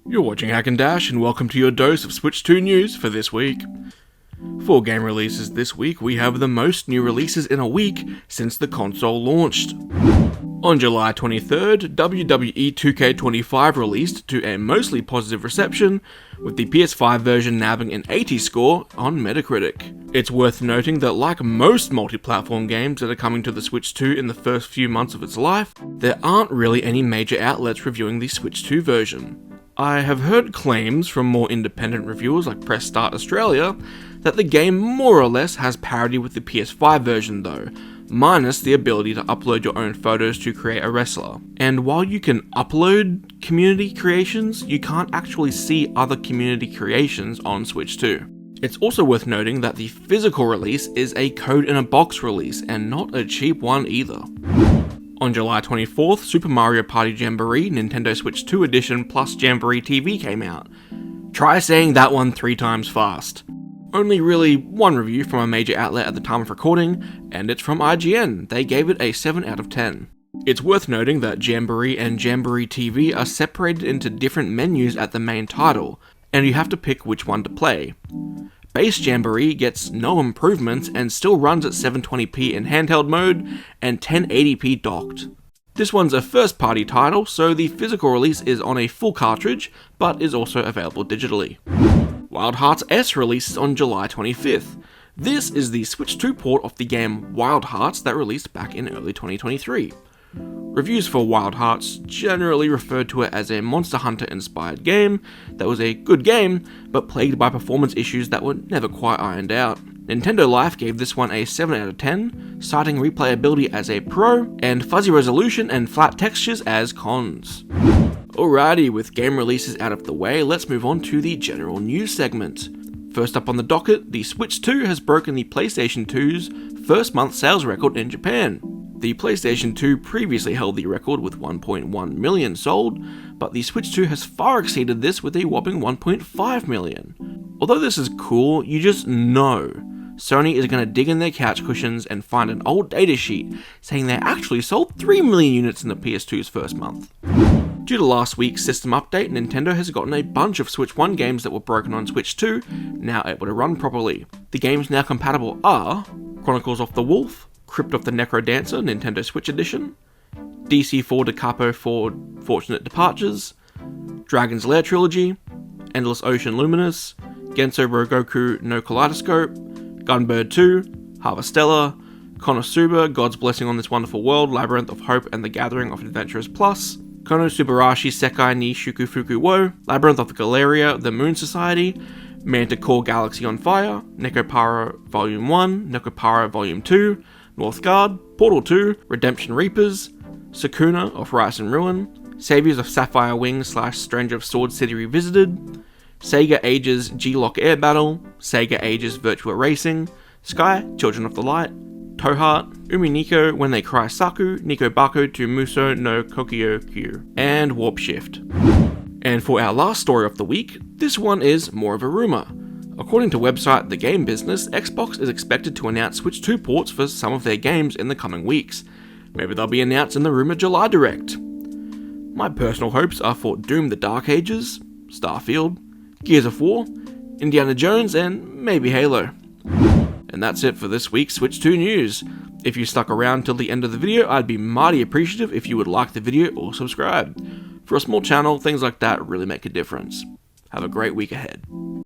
You're watching HacknDash and welcome to your dose of Switch 2 news for this week. For game releases this week, we have the most new releases in a week since the console launched. On July 23rd, WWE 2K25 released to a mostly positive reception, with the PS5 version nabbing an 80 score on Metacritic. It's worth noting that like most multi-platform games that are coming to the Switch 2 in the first few months of its life, there aren't really any major outlets reviewing the Switch 2 version. I have heard claims from more independent reviewers like Press Start Australia that the game more or less has parity with the PS5 version though, minus the ability to upload your own photos to create a wrestler. And while you can upload community creations, you can't actually see other community creations on Switch 2. It's also worth noting that the physical release is a code-in-a-box release and not a cheap one either. On July 24th, Super Mario Party Jamboree Nintendo Switch 2 Edition plus Jamboree TV came out. Try saying that one 3 times fast. Only really one review from a major outlet at the time of recording, and it's from IGN. They gave it a 7 out of 10. It's worth noting that Jamboree and Jamboree TV are separated into different menus at the main title, and you have to pick which one to play. Base Jamboree gets no improvements and still runs at 720p in handheld mode and 1080p docked. This one's a first-party title, so the physical release is on a full cartridge, but is also available digitally. Wild Hearts S releases on July 25th. This is the Switch 2 port of the game Wild Hearts that released back in early 2023. Reviews for Wild Hearts generally referred to it as a Monster Hunter inspired game that was a good game, but plagued by performance issues that were never quite ironed out. Nintendo Life gave this one a 7 out of 10, citing replayability as a pro, and fuzzy resolution and flat textures as cons. Alrighty, with game releases out of the way, let's move on to the general news segment. First up on the docket, the Switch 2 has broken the PlayStation 2's first month sales record in Japan. The PlayStation 2 previously held the record with 1.1 million sold, but the Switch 2 has far exceeded this with a whopping 1.5 million. Although this is cool, you just know Sony is going to dig in their couch cushions and find an old datasheet saying they actually sold 3 million units in the PS2's first month. Due to last week's system update, Nintendo has gotten a bunch of Switch 1 games that were broken on Switch 2 now able to run properly. The games now compatible are Chronicles of the Wolf, Crypt of the Necrodancer Nintendo Switch Edition, DC4 Da Capo for Fortunate Departures, Dragon's Lair Trilogy, Endless Ocean Luminous, Genso Rogoku no Kaleidoscope, Gunbird 2, Harvestella, Konosuba, God's Blessing on This Wonderful World, Labyrinth of Hope and the Gathering of Adventurers Plus, Konosubarashi Sekai ni Shukufuku wo, Labyrinth of the Galeria, The Moon Society, Manticore Galaxy on Fire, Nekopara Volume 1, Nekopara Volume 2, Northgard, Portal 2, Redemption Reapers, Sakuna of Rise and Ruin, Saviors of Sapphire Wing / Stranger of Sword City Revisited, Sega Ages G-Lock Air Battle, Sega Ages Virtua Racing, Sky, Children of the Light, Toheart, Uminiko When They Cry Saku, Niko Bako to Muso no Kokyo-kyu, and Warp Shift. And for our last story of the week, this one is more of a rumour. According to website The Game Business, Xbox is expected to announce Switch 2 ports for some of their games in the coming weeks. Maybe they'll be announced in the rumoured July Direct. My personal hopes are for Doom the Dark Ages, Starfield, Gears of War, Indiana Jones, and maybe Halo. And that's it for this week's Switch 2 news. If you stuck around till the end of the video, I'd be mighty appreciative if you would like the video or subscribe. For a small channel, things like that really make a difference. Have a great week ahead.